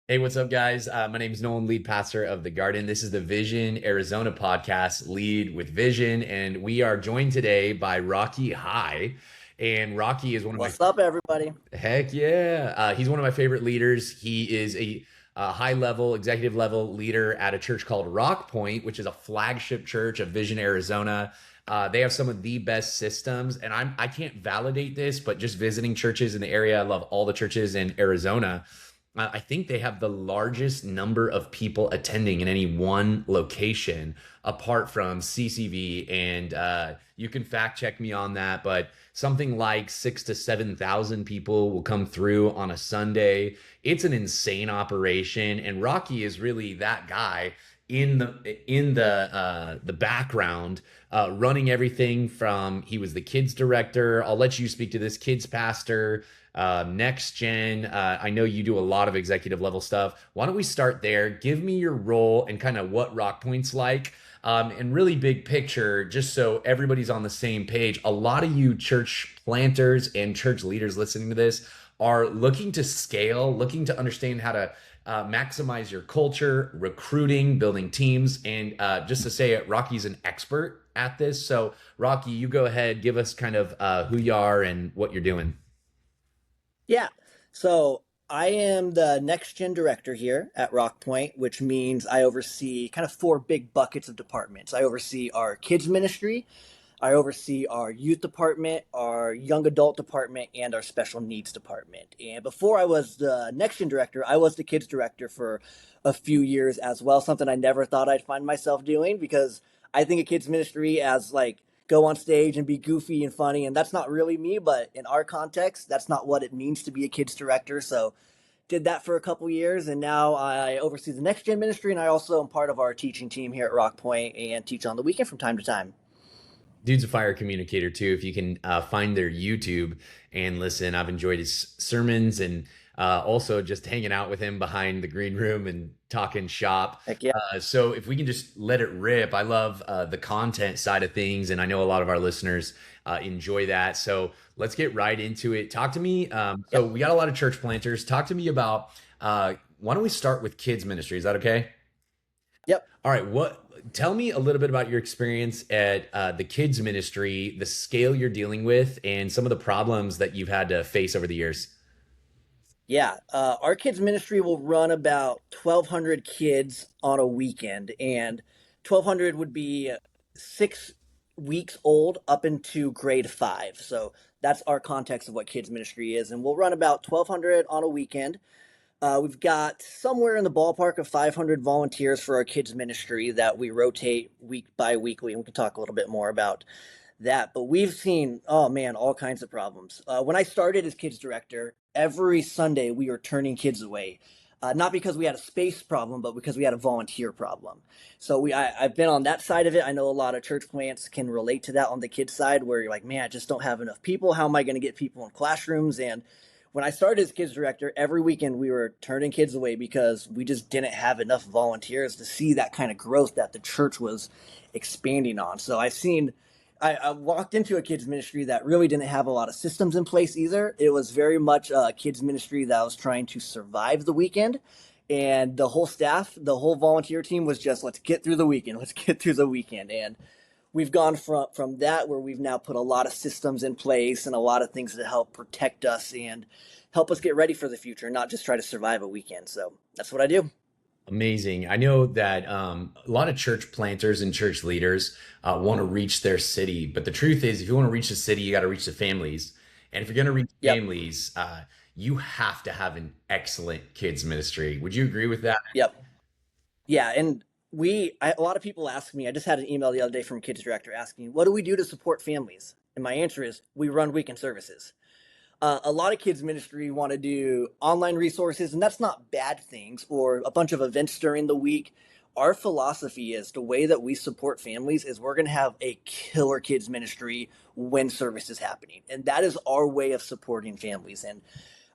Hey, what's up, guys? My name is Nolan, lead pastor of The Garden. This is the Vision Arizona podcast, Lead with Vision. And we are joined today by Rocky High. And Rocky is one of my, What's up, everybody? heck yeah, he's one of my favorite leaders. He is a high level, executive level leader at a church called Rock Point, which is a flagship church of Vision Arizona. They have some of the best systems, and I can't validate this, but just visiting churches in the area, I love all the churches in Arizona. I think they have the largest number of people attending in any one location apart from CCV. And you can fact check me on that, but something like 6 to 7,000 people will come through on a Sunday. It's an insane operation. And Rocky is really that guy in the background, running everything from he was the kids director. I'll let you speak to this kids pastor, next gen. I know you do a lot of executive level stuff. Why don't we start there? Give me your role and kind of what Rock Point's like. And really big picture, just so everybody's on the same page. A lot of you church planters and church leaders listening to this are looking to scale, looking to understand how to maximize your culture, recruiting, building teams. And just to say it, Rocky's an expert at this. So, Rocky, you go ahead, give us kind of who you are and what you're doing. Yeah. So I am the next gen director here at Rock Point, which means I oversee kind of four big buckets of departments. I oversee our kids ministry, I oversee our youth department, our young adult department, and our special needs department. And before I was the next gen director, I was the kids director for a few years as well, something I never thought I'd find myself doing because I think of kids ministry as like go on stage and be goofy and funny, and that's not really me, but in our context, that's not what it means to be a kids director. So did that for a couple years, and now I oversee the next gen ministry, and I also am part of our teaching team here at Rock Point and teach on the weekend from time to time. Dude's a fire communicator too. If you can find their YouTube and listen, I've enjoyed his sermons and also just hanging out with him behind the green room and talking shop. Heck yeah. So if we can just let it rip, I love the content side of things, and I know a lot of our listeners enjoy that. So let's get right into it. Talk to me. So Yep. we got a lot of church planters. Talk to me about. Why don't we start with kids ministry? Is that okay? Yep. All right. Tell me a little bit about your experience at the kids ministry, the scale you're dealing with, and some of the problems that you've had to face over the years. Yeah, our kids ministry will run about 1,200 kids on a weekend, and 1,200 would be 6 weeks old up into grade five. So that's our context of what kids ministry is, and we'll run about 1,200 on a weekend. We've got somewhere in the ballpark of 500 volunteers for our kids ministry that we rotate week by weekly, and we can talk a little bit more about that. But we've seen, oh man, all kinds of problems. When I started as kids director, every Sunday we were turning kids away. Not because we had a space problem, but because we had a volunteer problem. So I've been on that side of it. I know a lot of church plants can relate to that on the kids side, where you're like, man, I just don't have enough people. How am I going to get people in classrooms? And when I started as kids director, every weekend we were turning kids away because we just didn't have enough volunteers to see that kind of growth that the church was expanding on. So I walked into a kids ministry that really didn't have a lot of systems in place either. It was very much a kids ministry that was trying to survive the weekend. And the whole staff, the whole volunteer team was just, let's get through the weekend. Let's get through the weekend. And we've gone from that where we've now put a lot of systems in place and a lot of things to help protect us and help us get ready for the future, not just try to survive a weekend. So that's what I do. Amazing. I know that a lot of church planters and church leaders want to reach their city, but the truth is, if you want to reach the city, you got to reach the families. And if you're going to reach Yep. families, you have to have an excellent kids ministry. Would you agree with that? Yep. Yeah. And a lot of people ask me, I just had an email the other day from a kids director asking, what do we do to support families? And my answer is we run weekend services. A lot of kids ministry want to do online resources, and that's not bad things, or a bunch of events during the week. Our philosophy is the way that we support families is we're going to have a killer kids ministry when service is happening. And that is our way of supporting families. And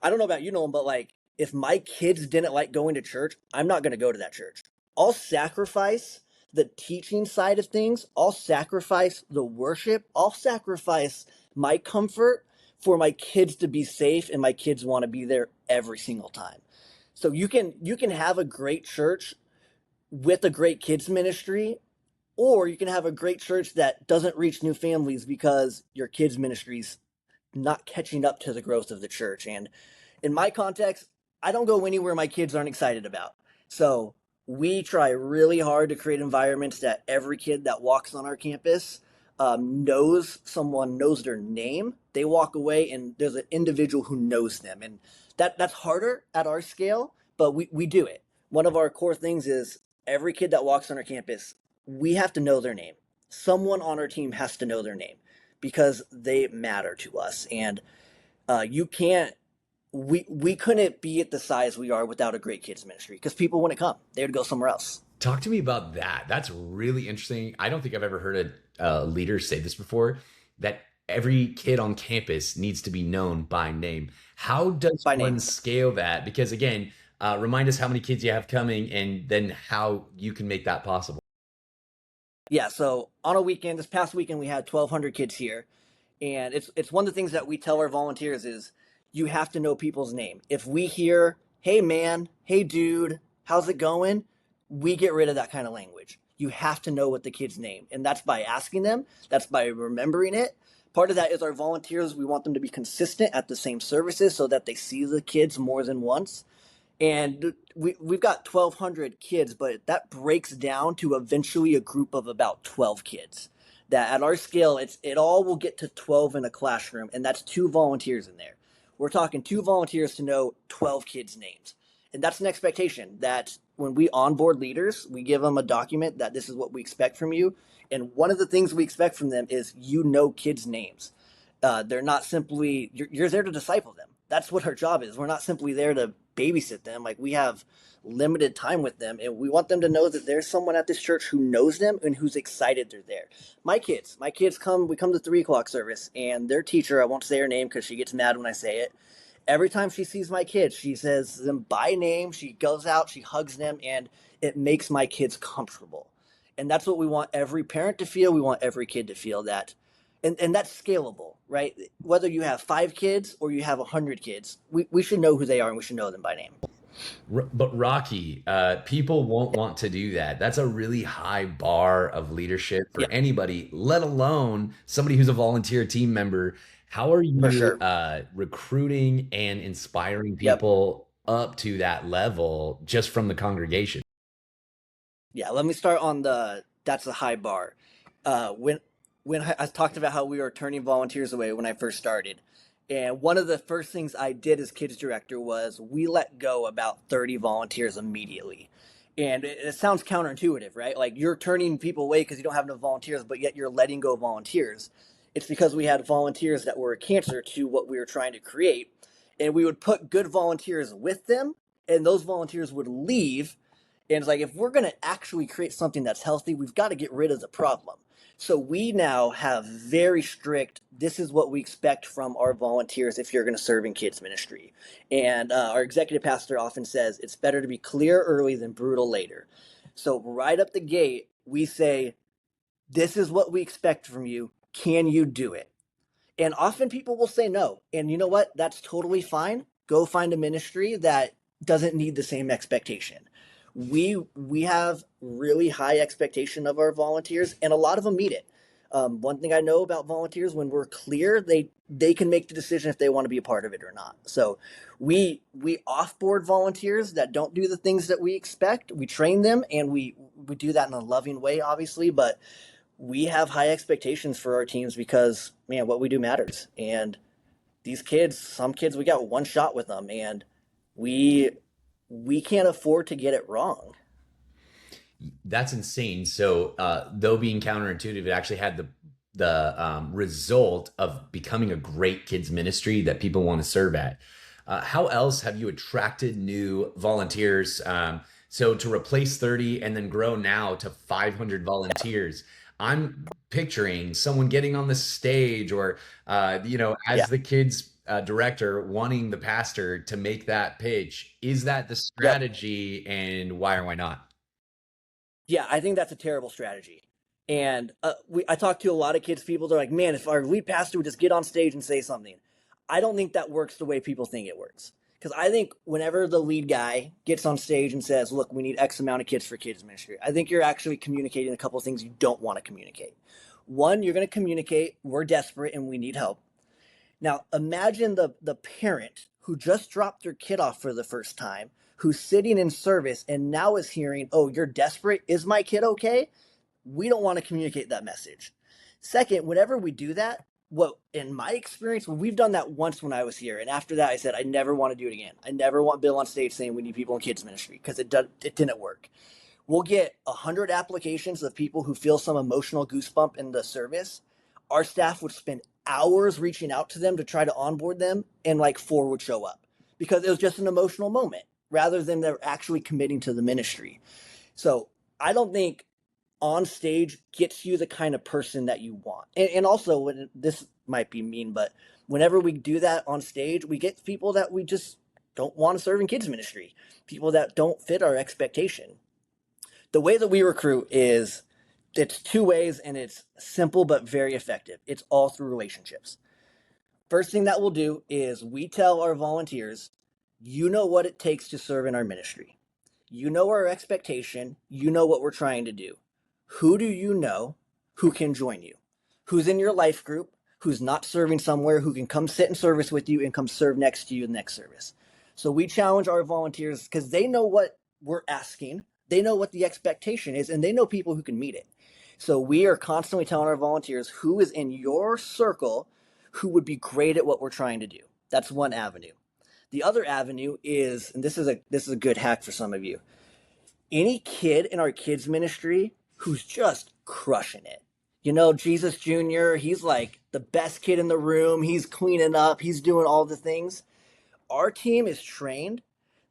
I don't know about you, Nolan, but like if my kids didn't like going to church, I'm not going to go to that church. I'll sacrifice the teaching side of things. I'll sacrifice the worship. I'll sacrifice my comfort for my kids to be safe, and my kids want to be there every single time. So you can have a great church with a great kids ministry, or you can have a great church that doesn't reach new families because your kids ministry's not catching up to the growth of the church. And in my context, I don't go anywhere my kids aren't excited about. So we try really hard to create environments that every kid that walks on our campus knows someone knows their name. They walk away and there's an individual who knows them, and that's harder at our scale, but we do it. One of our core things is every kid that walks on our campus, we have to know their name. Someone on our team has to know their name because they matter to us. And you can't we couldn't be at the size we are without a great kids ministry because people wouldn't come. They would go somewhere else. Talk to me about that. That's really interesting. I don't think I've ever heard a leader say this before, that every kid on campus needs to be known by name. How does By one name. scale that? Because again, remind us how many kids you have coming and then how you can make that possible. Yeah, so on a weekend, this past weekend we had 1,200 kids here, and it's one of the things that we tell our volunteers is you have to know people's name. If we hear, "Hey man, hey dude, how's it going?" we get rid of that kind of language. You have to know what the kid's name, and that's by asking them, that's by remembering it. Part of that is our volunteers, we want them to be consistent at the same services so that they see the kids more than once. And we've got 1,200 kids, but that breaks down to eventually a group of about 12 kids. That at our scale, it all will get to 12 in a classroom, and that's two volunteers in there. We're talking two volunteers to know 12 kids' names. And that's an expectation that when we onboard leaders, we give them a document that this is what we expect from you. And one of the things we expect from them is kids' names. They're not simply, you're there to disciple them. That's what our job is. We're not simply there to babysit them. Like, we have limited time with them, and we want them to know that there's someone at this church who knows them and who's excited they're there. My kids come, we come to 3 o'clock service, and their teacher, I won't say her name because she gets mad when I say it. Every time she sees my kids, she says them by name. She goes out, she hugs them, and it makes my kids comfortable. And that's what we want every parent to feel. We want every kid to feel that. And that's scalable, right? Whether you have 5 kids or you have 100 kids, we should know who they are and we should know them by name. But Rocky, people won't want to do that. That's a really high bar of leadership for Yeah, anybody, let alone somebody who's a volunteer team member. How are for you sure. recruiting and inspiring Yep. people up to that level just from the congregation? Yeah, let me start on that's a high bar. When I talked about how we were turning volunteers away when I first started, and one of the first things I did as kids director was we let go about 30 volunteers immediately. And it sounds counterintuitive, right? Like, you're turning people away because you don't have enough volunteers, but yet you're letting go volunteers. It's because we had volunteers that were a cancer to what we were trying to create, and we would put good volunteers with them, and those volunteers would leave. And it's like, if we're going to actually create something that's healthy, we've got to get rid of the problem. So we now have very strict, this is what we expect from our volunteers if you're going to serve in kids ministry. And our executive pastor often says it's better to be clear early than brutal later. So right up the gate, we say, this is what we expect from you. Can you do it? And often people will say no. And you know what? That's totally fine. Go find a ministry that doesn't need the same expectation. We have really high expectation of our volunteers, and a lot of them meet it. One thing I know about volunteers, when we're clear, they can make the decision if they want to be a part of it or not. So we offboard volunteers that don't do the things that we expect. We train them, and we do that in a loving way, obviously, but we have high expectations for our teams because, man, what we do matters. And these kids, some kids, we got one shot with them, and we we can't afford to get it wrong. That's insane. So, though being counterintuitive, it actually had the result of becoming a great kids ministry that people want to serve at. How else have you attracted new volunteers? So to replace 30 and then grow now to 500 volunteers, I'm picturing someone getting on the stage or, as Yeah. the kids director wanting the pastor to make that pitch. Is that the Yep. strategy, and why or why not? Yeah, I think that's a terrible strategy. And I talk to a lot of kids people. They're like, man, if our lead pastor would just get on stage and say something. I don't think that works the way people think it works. Because I think whenever the lead guy gets on stage and says, look, we need X amount of kids for kids ministry, I think you're actually communicating a couple of things you don't want to communicate. One, you're going to communicate, we're desperate and we need help. Now, imagine the parent who just dropped their kid off for the first time, who's sitting in service and now is hearing, oh, you're desperate. Is my kid okay? We don't want to communicate that message. Second, whenever we do that, what in my experience, we've done that once when I was here, and after that, I said I never want to do it again. I never want Bill on stage saying we need people in kids ministry because it didn't work. We'll get 100 applications of people who feel some emotional goosebump in the service. Our staff would spend hours reaching out to them to try to onboard them, and like 4 would show up because it was just an emotional moment rather than they're actually committing to the ministry. So I don't think on stage gets you the kind of person that you want. And also, when this might be mean, but whenever we do that on stage, we get people that we just don't want to serve in kids ministry, people that don't fit our expectation. The way that we recruit is it's 2 ways, and it's simple but very effective. It's all through relationships. First thing that we'll do is we tell our volunteers, you know what it takes to serve in our ministry. You know our expectation. You know what we're trying to do. Who do you know who can join you? Who's in your life group? Who's not serving somewhere? Who can come sit in service with you and come serve next to you in the next service? So we challenge our volunteers because they know what we're asking. They know what the expectation is, and they know people who can meet it. So we are constantly telling our volunteers who is in your circle who would be great at what we're trying to do. That's one avenue. The other avenue is, and this is a good hack for some of you, any kid in our kids ministry who's just crushing it. You know, Jesus Jr., he's like the best kid in the room. He's cleaning up. He's doing all the things. Our team is trained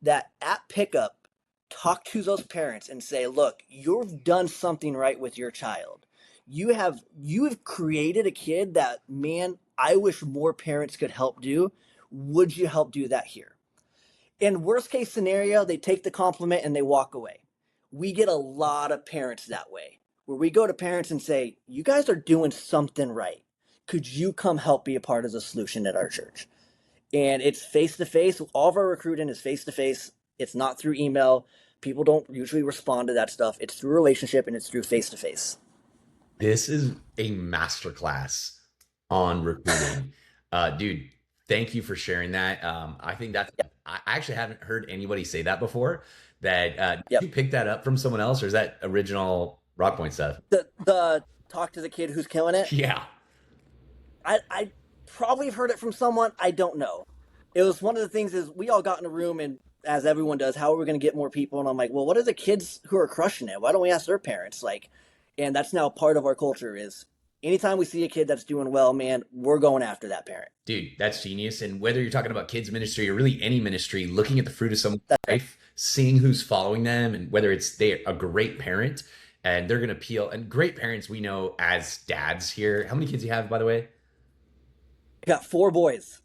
that at pickup, talk to those parents and say, look, you've done something right with your child. You've created a kid that, man, I wish more parents could help do. Would you help do that here? In worst case scenario, they take the compliment and they walk away. We get a lot of parents that way, where we go to parents and say, you guys are doing something right. Could you come help be a part of the solution at our church? And it's face to face. All of our recruiting is face to face. It's not through email. People don't usually respond to that stuff. It's through relationship and it's through face to face. This is a masterclass on recruiting. Dude, thank you for sharing that. I think that's, Yep. I actually haven't heard anybody say that before. That did Yep. you pick that up from someone else, or is that original Rock Point stuff? The talk to the kid who's killing it. Yeah. I probably have heard it from someone. I don't know. It was one of the things is we all got in a room, and as everyone does, how are we going to get more people? And I'm like, well, what are the kids who are crushing it? Why don't we ask their parents? Like, and that's now part of our culture is anytime we see a kid that's doing well, man, we're going after that parent. Dude, that's genius. And whether you're talking about kids ministry or really any ministry, looking at the fruit of someone's That's right. life, seeing who's following them, and whether it's they're a great parent and they're going to appeal. And great parents, we know as dads here. How many kids you have, by the way? I got 4 boys.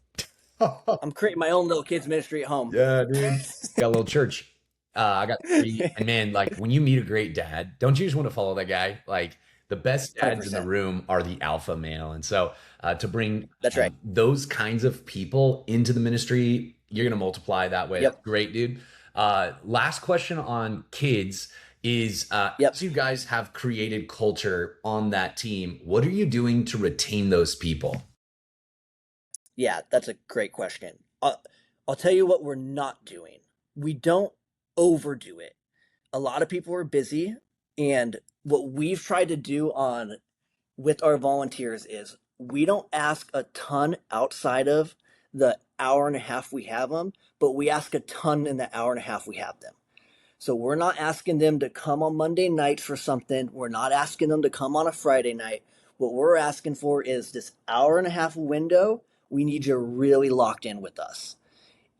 I'm creating my own little kids ministry at home. Yeah, dude. Got a little church. I got 3. And man, like when you meet a great dad, don't you just want to follow that guy? Like the best dads in the 100%. room are the alpha male. And so to bring That's right. those kinds of people into the ministry, you're going to multiply that way. Yep. Great, dude. Last question on kids is Yep. as you guys have created culture on that team, what are you doing to retain those people? Yeah, that's a great question. I'll tell you what we're not doing. We don't overdo it. A lot of people are busy, and what we've tried to do on with our volunteers is we don't ask a ton outside of the hour and a half we have them, but we ask a ton in the hour and a half we have them. So we're not asking them to come on Monday nights for something. We're not asking them to come on a Friday night. What we're asking for is this hour and a half window. We need you really locked in with us.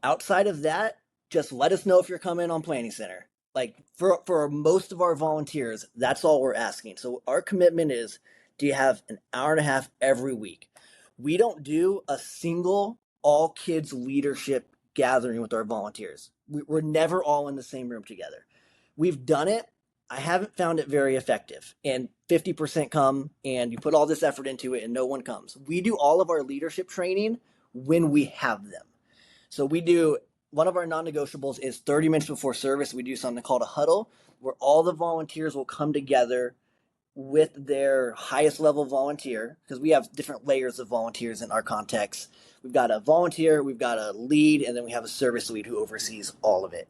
Outside of that, just let us know if you're coming on Planning Center. Like for most of our volunteers, that's all we're asking. So our commitment is, do you have an hour and a half every week? We don't do a single all kids leadership gathering with our volunteers. We're never all in the same room together. We've done it. I haven't found it very effective. And 50% come and you put all this effort into it and no one comes. We do all of our leadership training when we have them. So we do one of our non-negotiables is 30 minutes before service. We do something called a huddle, where all the volunteers will come together with their highest level volunteer, because we have different layers of volunteers in our context. We've got a volunteer, we've got a lead, and then we have a service lead who oversees all of it.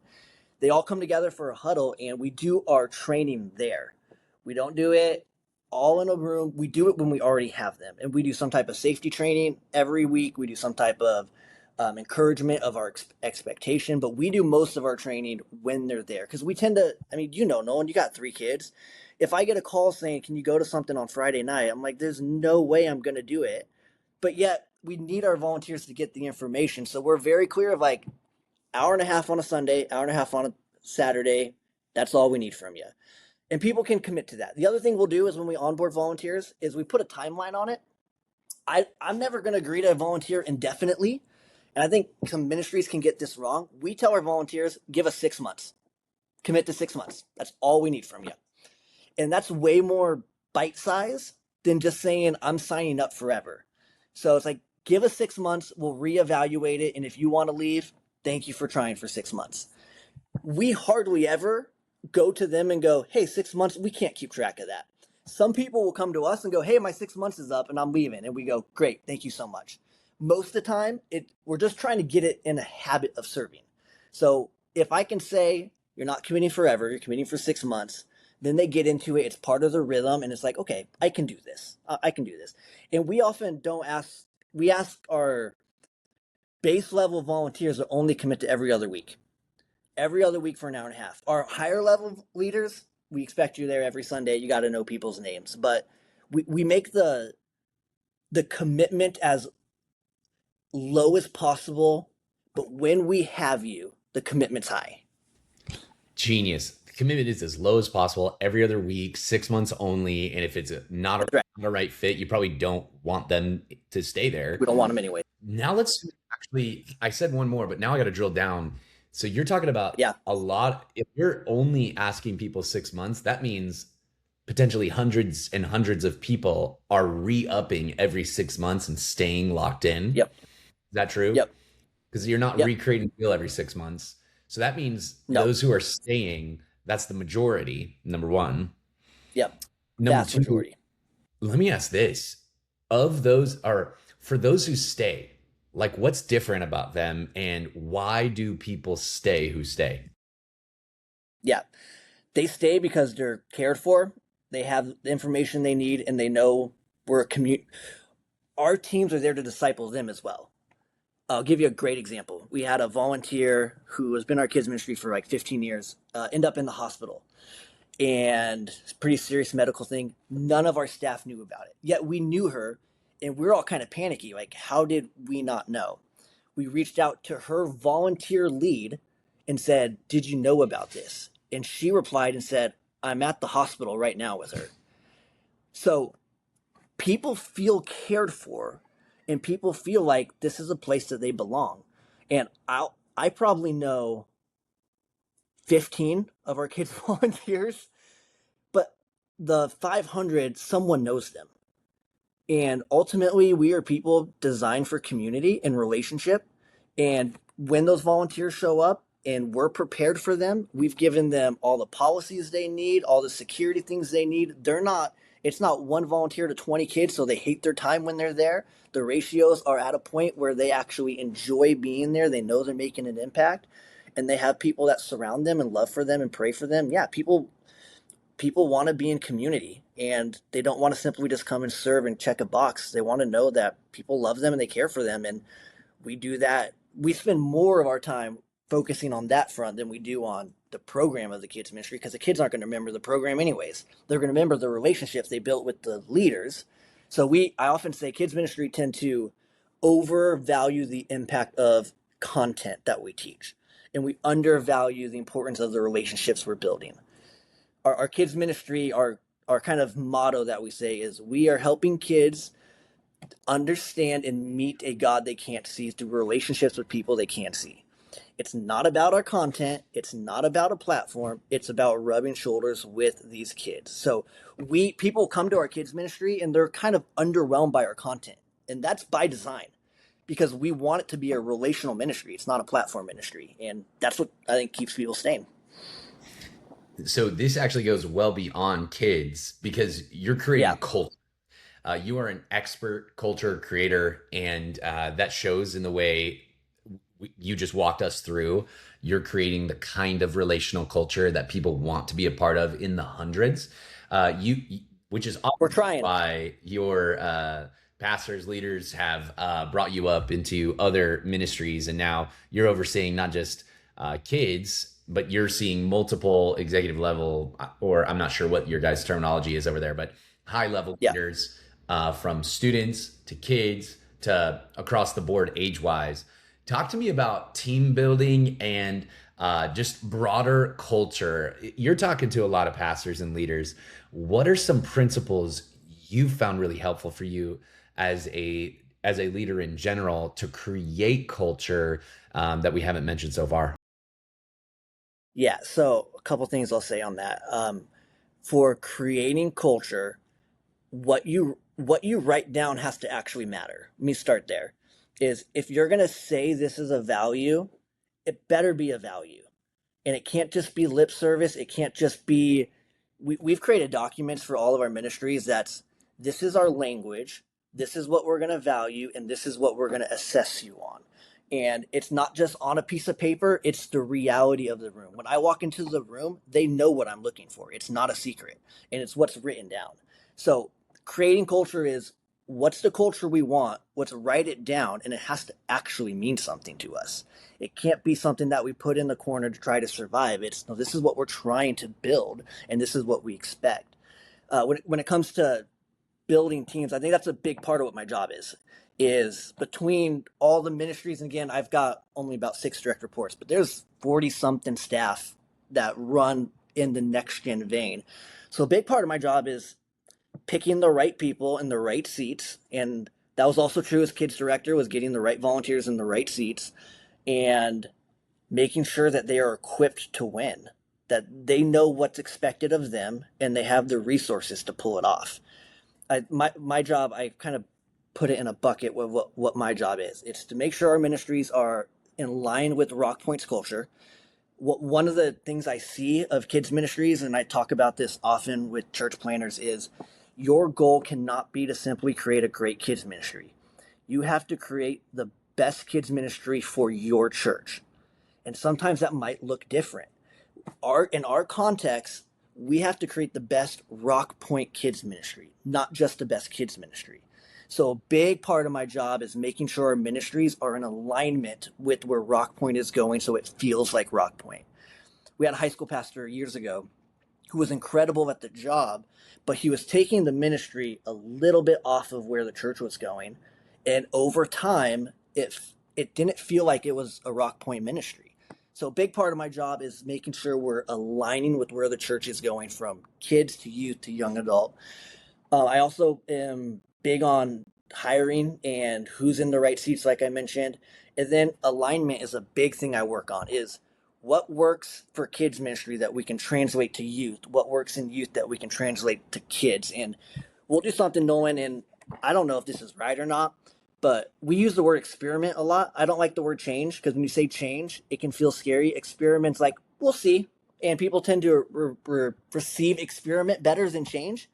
They all come together for a huddle, and we do our training there. We don't do it all in a room. We do it when we already have them, and we do some type of safety training every week. We do some type of encouragement of our expectation, but we do most of our training when they're there, because we tend to, I mean, Nolan, you got 3 kids. If I get a call saying, can you go to something on Friday night, I'm like, there's no way I'm going to do it. But yet we need our volunteers to get the information, so we're very clear of like, hour and a half on a Sunday, hour and a half on a Saturday. That's all we need from you. And people can commit to that. The other thing we'll do is when we onboard volunteers is we put a timeline on it. I'm never going to agree to volunteer indefinitely. And I think some ministries can get this wrong. We tell our volunteers, give us 6 months. Commit to 6 months. That's all we need from you. And that's way more bite size than just saying, I'm signing up forever. So it's like, give us 6 months. We'll reevaluate it. And if you want to leave, thank you for trying for 6 months. We hardly ever go to them and go, hey, 6 months, we can't keep track of that. Some people will come to us and go, hey, my 6 months is up and I'm leaving. And we go, great, thank you so much. Most of the time, we're just trying to get it in a habit of serving. So if I can say, you're not committing forever, you're committing for 6 months, then they get into it. It's part of the rhythm. And it's like, okay, I can do this. I can do this. And we often don't ask, we ask our base level volunteers to only commit to every other week for an hour and a half. Our higher level leaders, we expect you there every Sunday. You got to know people's names, but we make the commitment as low as possible. But when we have you, the commitment's high. Genius. The commitment is as low as possible every other week, 6 months only. And if it's Right. not a right fit, you probably don't want them to stay there. We don't want them anyway. Now let's actually, I said one more, but now I got to drill down. So you're talking about Yeah. a lot. If you're only asking people 6 months, that means potentially hundreds and hundreds of people are re-upping every 6 months and staying locked in. Yep. Is that true? Yep. Because you're not Yep. recreating the wheel every 6 months. So that means No. those who are staying, that's the majority, number one. Yep. Number Vast two, majority. let me ask this. Of those are for those who stay, like what's different about them and why do people stay who stay? Yeah. They stay because they're cared for. They have the information they need, and they know we're a community. Our teams are there to disciple them as well. I'll give you a great example. We had a volunteer who has been our kids ministry for like 15 years, end up in the hospital, and it's a pretty serious medical thing. None of our staff knew about it. Yet we knew her, and we were all kind of panicky. Like, how did we not know? We reached out to her volunteer lead and said, did you know about this? And she replied and said, I'm at the hospital right now with her. So people feel cared for, and people feel like this is a place that they belong. And I probably know 15 of our kids volunteers, but the 500, someone knows them. And ultimately, we are people designed for community and relationship. And when those volunteers show up and we're prepared for them, we've given them all the policies they need, all the security things they need. It's not one volunteer to 20 kids, so they hate their time when they're there. The ratios are at a point where they actually enjoy being there. They know they're making an impact, and they have people that surround them and love for them and pray for them. Yeah, people want to be in community, and they don't want to simply just come and serve and check a box. They want to know that people love them and they care for them. And we do that. We spend more of our time focusing on that front than we do on the program of the kids ministry, because the kids aren't going to remember the program anyways. They're going to remember the relationships they built with the leaders. So I often say kids ministry tend to overvalue the impact of content that we teach, and we undervalue the importance of the relationships we're building. Our kids ministry, our kind of motto that we say is, we are helping kids understand and meet a God they can't see through relationships with people they can't see. It's not about our content. It's not about a platform. It's about rubbing shoulders with these kids. So people come to our kids ministry and they're kind of underwhelmed by our content, and that's by design. because we want it to be a relational ministry. It's not a platform ministry. And that's what I think keeps people staying. So this actually goes well beyond kids because you're Yeah. creating culture. You are an expert culture creator, and that shows in the way you just walked us through. You're creating the kind of relational culture that people want to be a part of in the hundreds. Which is We're often trying. why your pastors, leaders have brought you up into other ministries, and now you're overseeing not just kids, but you're seeing multiple executive level, or I'm not sure what your guys' terminology is over there, but high level Yeah. leaders from students to kids to across the board age wise. Talk to me about team building and just broader culture. You're talking to a lot of pastors and leaders. What are some principles you found really helpful for you as a leader in general to create culture that we haven't mentioned so far? Yeah. So a couple things I'll say on that. For creating culture, what you write down has to actually matter. Let me start there. Is if you're gonna say this is a value, it better be a value. And it can't just be lip service. It can't just be we've created documents for all of our ministries that's this is our language, this is what we're going to value, and this is what we're going to assess you on. And it's not just on a piece of paper, it's the reality of the room. When I walk into the room, they know what I'm looking for. It's not a secret, and it's what's written down. So creating culture is what's the culture we want, let's write it down, and it has to actually mean something to us. It can't be something that we put in the corner to try to survive. It's no, this is what we're trying to build, and this is what we expect. When it comes to building teams, I think that's a big part of what my job is between all the ministries. And again, I've got only about 6 direct reports, but there's 40 something staff that run in the next gen vein. So a big part of my job is picking the right people in the right seats. And that was also true as kids director, was getting the right volunteers in the right seats and making sure that they are equipped to win, that they know what's expected of them and they have the resources to pull it off. My job, I kind of put it in a bucket with what my job is. It's to make sure our ministries are in line with Rock Point's culture. One of the things I see of kids ministries, and I talk about this often with church planners, is your goal cannot be to simply create a great kids ministry. You have to create the best kids ministry for your church. And sometimes that might look different. In our context, we have to create the best Rock Point kids ministry, not just the best kids ministry. So a big part of my job is making sure our ministries are in alignment with where Rock Point is going so it feels like Rock Point. We had a high school pastor years ago who was incredible at the job, but he was taking the ministry a little bit off of where the church was going. And over time, it didn't feel like it was a Rock Point ministry. So a big part of my job is making sure we're aligning with where the church is going from kids to youth to young adult. I also am big on hiring and who's in the right seats, like I mentioned. And then alignment is a big thing I work on is what works for kids ministry that we can translate to youth, what works in youth that we can translate to kids. And we'll do something, Nolan, and I don't know if this is right or not, but we use the word experiment a lot. I don't like the word change because when you say change, it can feel scary. Experiments like, we'll see. And people tend to receive experiment better than change.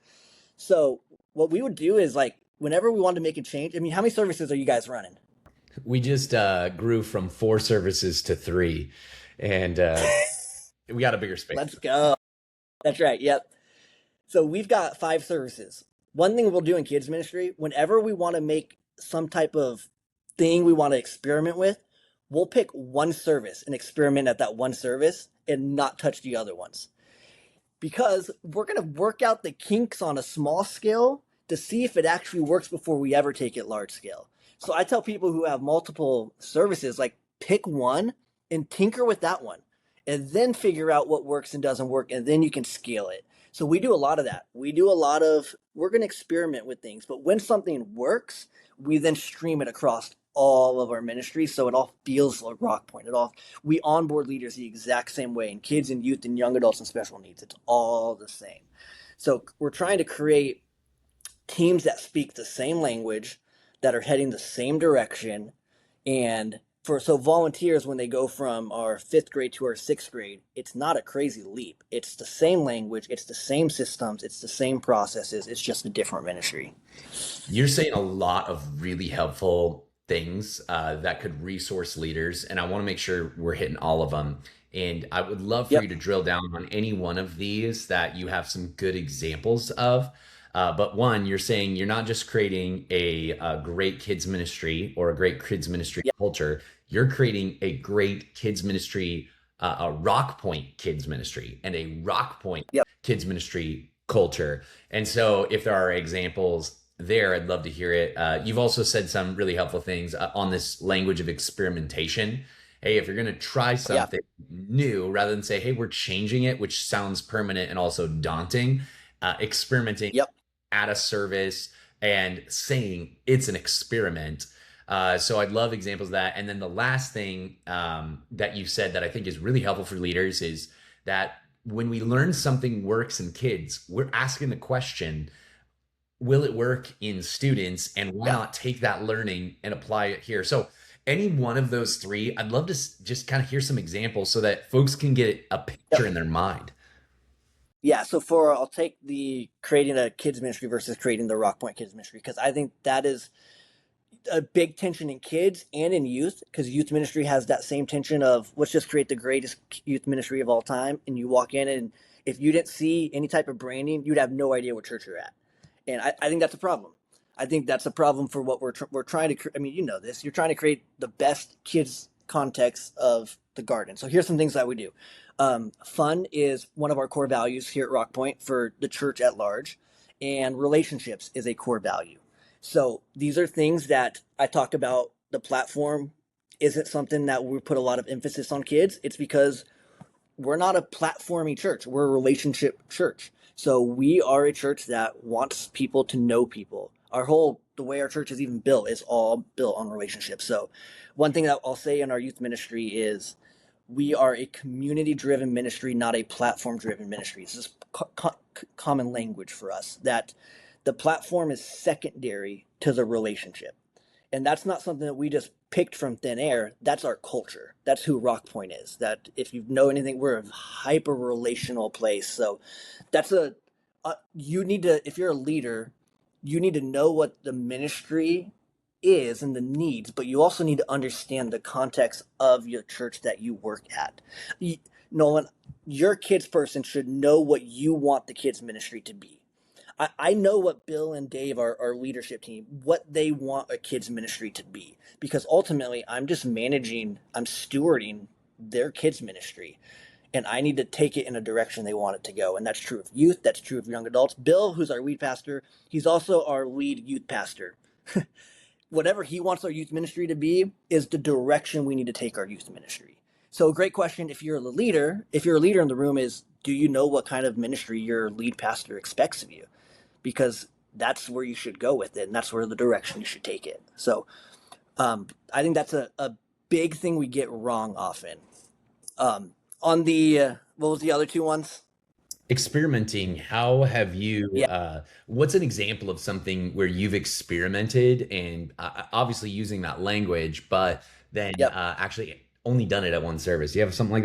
So what we would do is like whenever we wanted to make a change. I mean, how many services are you guys running? We just grew from 4 services to 3, and we got a bigger space. Let's go. That's right. Yep. So we've got 5 services. One thing we'll do in kids ministry, whenever we want to make some type of thing we want to experiment with, we'll pick one service and experiment at that one service and not touch the other ones. Because we're going to work out the kinks on a small scale to see if it actually works before we ever take it large scale. So I tell people who have multiple services, like pick one and tinker with that one and then figure out what works and doesn't work. And then you can scale it. So we do a lot of that. We're going to experiment with things, but when something works, we then stream it across all of our ministries. So it all feels like Rock Point. We onboard leaders the exact same way in kids and youth and young adults and special needs. It's all the same. So we're trying to create teams that speak the same language, that are heading the same direction, And for so volunteers, when they go from our fifth grade to our sixth grade, it's not a crazy leap. It's the same language, it's the same systems, it's the same processes. It's just a different ministry. You're saying a lot of really helpful things that could resource leaders, and I want to make sure we're hitting all of them. And I would love for you Yep. to drill down on any one of these that you have some good examples of. But one, you're saying you're not just creating a great kids ministry or a great kids ministry Yep. culture, you're creating a great kids ministry, a Rock Point kids ministry, and a Rock Point Yep. kids ministry culture. And so, if there are examples there, I'd love to hear it. You've also said some really helpful things on this language of experimentation. Hey, if you're going to try Yeah. something new, rather than say, hey, we're changing it, which sounds permanent and also daunting, experimenting Yep. at a service and saying it's an experiment. So I'd love examples of that. And then the last thing that you said that I think is really helpful for leaders is that when we learn something works in kids, we're asking the question, will it work in students, and why Yeah. not take that learning and apply it here? So any one of those three, I'd love to just kind of hear some examples so that folks can get a picture Yep. in their mind. Yeah, so I'll take the creating a kids ministry versus creating the Rock Point kids ministry, because I think that is a big tension in kids and in youth, because youth ministry has that same tension of let's just create the greatest youth ministry of all time, and you walk in and if you didn't see any type of branding, you'd have no idea what church you're at. And I think that's a problem. I think that's a problem for what we're trying to. I mean, you know this. You're trying to create the best kids context of the garden. So here's some things that we do. Fun is one of our core values here at Rock Point for the church at large, and relationships is a core value. So these are things that I talk about. The platform isn't something that we put a lot of emphasis on kids. It's because we're not a platformy church. We're a relationship church. So we are a church that wants people to know people. The way our church is even built is all built on relationships. So one thing that I'll say in our youth ministry is we are a community driven ministry, not a platform driven ministry. This is common language for us, that the platform is secondary to the relationship. And that's not something that we just picked from thin air. That's our culture. That's who Rock Point is. That if you know anything, we're a hyper relational place. So that's you need to, if you're a leader, you need to know what the ministry is and the needs, but you also need to understand the context of your church that you work at. Nolan, your kids person should know what you want the kids ministry to be. I know what Bill and Dave, our leadership team, what they want a kids ministry to be, because ultimately I'm just I'm stewarding their kids ministry, and I need to take it in a direction they want it to go. And that's true of youth, that's true of young adults. Bill, who's our lead pastor, he's also our lead youth pastor. Whatever he wants our youth ministry to be is the direction we need to take our youth ministry. So great question. If you're a leader in the room, is do you know what kind of ministry your lead pastor expects of you? Because that's where you should go with it, and that's where the direction you should take it. So I think that's a big thing we get wrong often. On the what was the other two ones? Experimenting, how have you Yeah. what's an example of something where you've experimented and obviously using that language, but then Yep. actually only done it at one service? Do you have something like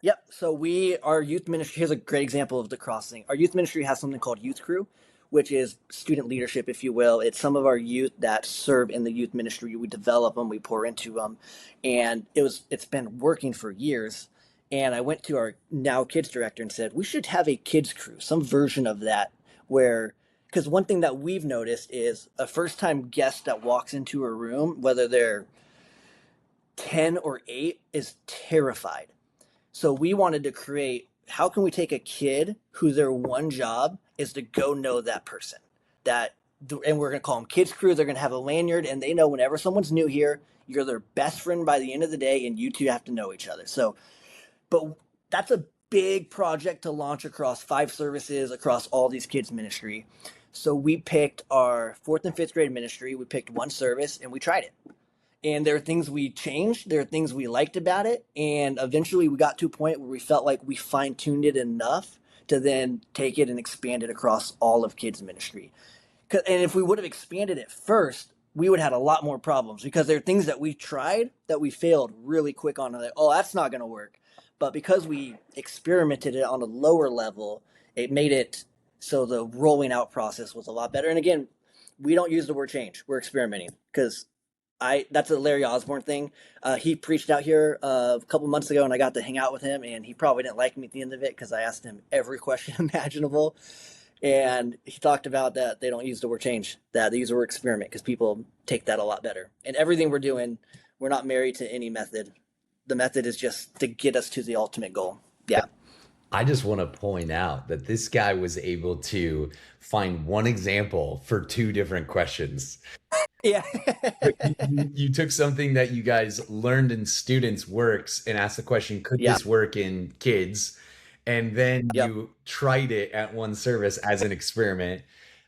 Yep. So our youth ministry, here's a great example of the crossing. Our youth ministry has something called Youth Crew, which is student leadership, if you will. It's some of our youth that serve in the youth ministry. We develop them, we pour into them, and it's been working for years. And I went to our now kids director and said we should have a kids crew, some version of that, where because one thing that we've noticed is a first time guest that walks into a room, whether they're 10 or 8, is terrified. So we wanted to create, how can we take a kid who their one job is to go know that person? And we're going to call them Kids Crew. They're going to have a lanyard, and they know whenever someone's new here, you're their best friend by the end of the day, and you two have to know each other. So, but that's a big project to launch across 5 services, across all these kids' ministry. So we picked our 4th and 5th grade ministry. We picked one service, and we tried it, and there are things we changed, there are things we liked about it, and eventually we got to a point where we felt like we fine-tuned it enough to then take it and expand it across all of kids ministry. And if we would have expanded it first, we would have had a lot more problems because there are things that we tried that we failed really quick on. Like, oh, that's not going to work. But because we experimented it on a lower level, it made it so the rolling out process was a lot better. And again, we don't use the word change. We're experimenting because I that's a Larry Osborne thing. He preached out here a couple months ago, and I got to hang out with him. And he probably didn't like me at the end of it because I asked him every question imaginable. And he talked about that they don't use the word change, that they use the word experiment because people take that a lot better. And everything we're doing, we're not married to any method. The method is just to get us to the ultimate goal. Yeah. I just want to point out that this guy was able to find one example for two different questions. Yeah. But you took something that you guys learned in students' works and asked the question, could Yeah. this work in kids? And then Yep. you tried it at one service as an experiment.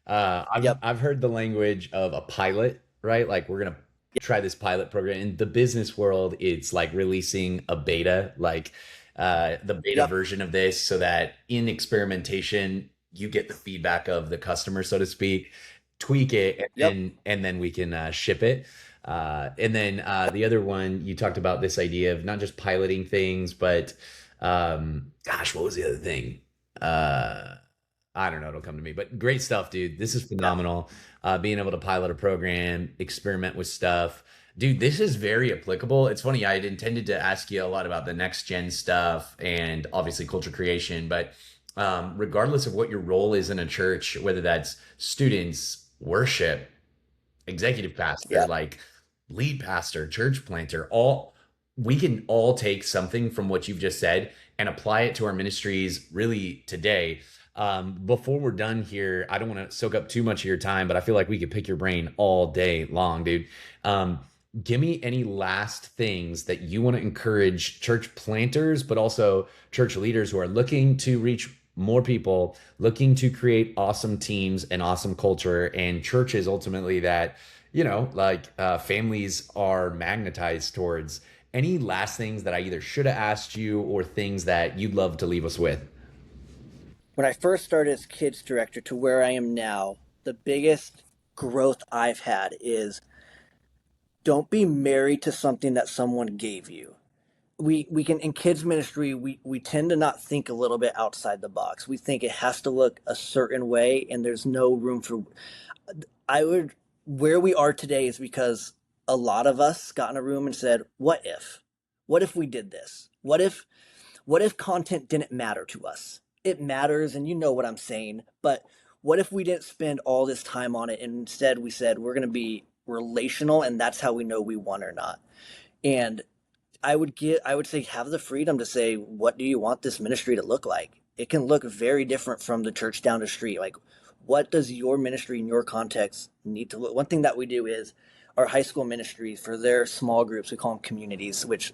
Yep. I've heard the language of a pilot, right? Like we're gonna try this pilot program. In the business world, it's like releasing a beta, like the beta Yep. version of this, so that in experimentation you get the feedback of the customer, so to speak, tweak it, Yep. and then we can ship it. And then the other one, you talked about this idea of not just piloting things, but gosh, what was the other thing? Uh, I don't know. It'll come to me. But great stuff, dude. This is Yeah. phenomenal. Being able to pilot a program, experiment with stuff. Dude, this is very applicable. It's funny, I had intended to ask you a lot about the next gen stuff and obviously culture creation, but regardless of what your role is in a church, whether that's students, worship, executive pastor, Yeah. like lead pastor, church planter, all we can all take something from what you've just said and apply it to our ministries really today. Before we're done here, I don't want to soak up too much of your time, but I feel like we could pick your brain all day long, dude. Um, Give me any last things that you want to encourage church planters, but also church leaders who are looking to reach more people, looking to create awesome teams and awesome culture, and churches ultimately that, like families are magnetized towards. Any last things that I either should have asked you or things that you'd love to leave us with? When I first started as kids director to where I am now, the biggest growth I've had is don't be married to something that someone gave you. We can in kids ministry we tend to not think a little bit outside the box. We think it has to look a certain way and there's no room for I would where we are today is because a lot of us got in a room and said, "What if? What if we did this? What if content didn't matter to us? It matters, and you know what I'm saying, but what if we didn't spend all this time on it and instead we said we're going to be relational and that's how we know we won or not?" And I would say have the freedom to say, what do you want this ministry to look like? It can look very different from the church down the street. Like, what does your ministry in your context need to look? One thing that we do is our high school ministry for their small groups, we call them communities, which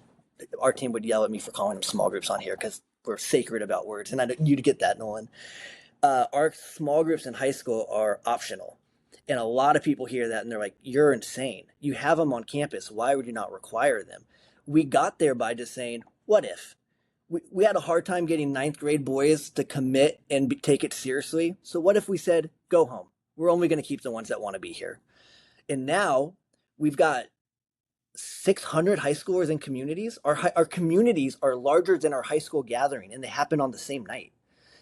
our team would yell at me for calling them small groups on here because we're sacred about words. And you'd get that, Nolan. Our small groups in high school are optional. And a lot of people hear that and they're like, you're insane. You have them on campus. Why would you not require them? We got there by just saying, what if? We had a hard time getting ninth grade boys to commit and take it seriously. So what if we said, go home? We're only going to keep the ones that want to be here. And now we've got 600 high schoolers in communities. Our communities are larger than our high school gathering, and they happen on the same night.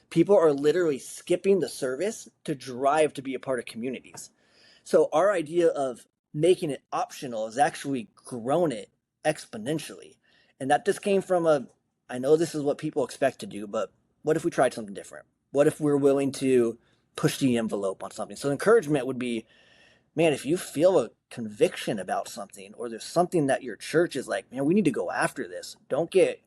People are literally skipping the service to drive to be a part of communities. So our idea of making it optional has actually grown it exponentially. And that just came from I know this is what people expect to do, but what if we tried something different? What if we're willing to push the envelope on something? So encouragement would be, man, if you feel a conviction about something or there's something that your church is like, man, we need to go after this. Don't get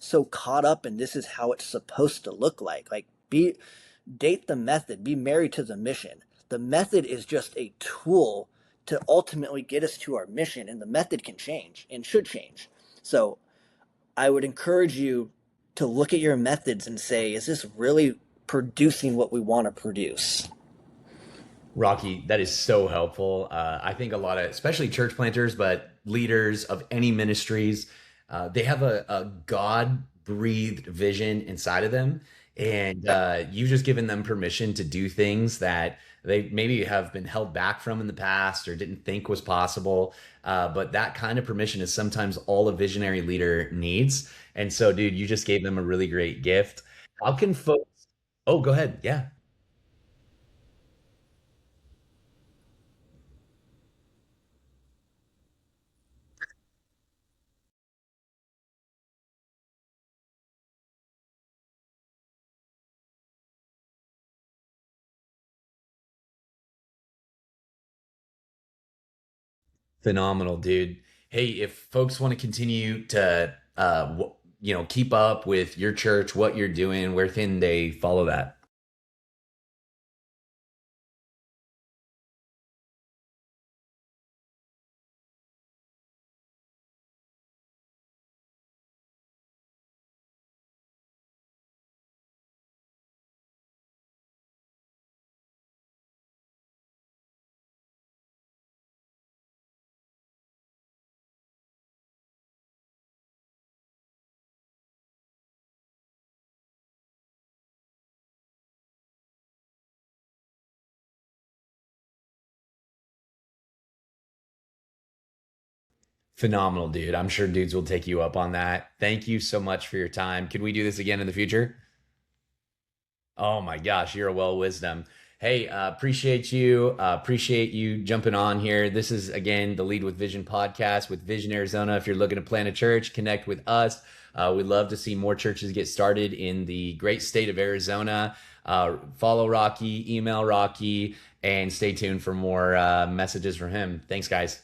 so caught up in this is how it's supposed to look like. Like date the method, be married to the mission. The method is just a tool to ultimately get us to our mission, and the method can change and should change. So I would encourage you to look at your methods and say, is this really producing what we want to produce? Rocky, that is so helpful. I think a lot of, especially church planters, but leaders of any ministries, they have a God breathed vision inside of them, and you've just given them permission to do things that they maybe have been held back from in the past or didn't think was possible. But that kind of permission is sometimes all a visionary leader needs. And so, dude, you just gave them a really great gift. How can folks? Oh, go ahead. Yeah. Phenomenal, dude. Hey, if folks want to continue to, keep up with your church, what you're doing, where can they follow that? Phenomenal, dude. I'm sure dudes will take you up on that. Thank you so much for your time. Could we do this again in the future? Oh my gosh, you're a well wisdom. Hey, appreciate you jumping on here. This is again the Lead with Vision podcast with Vision Arizona. If you're looking to plant a church, connect with us. We'd love to see more churches get started in the great state of Arizona. Follow Rocky, email Rocky, and stay tuned for more messages from him. Thanks, guys.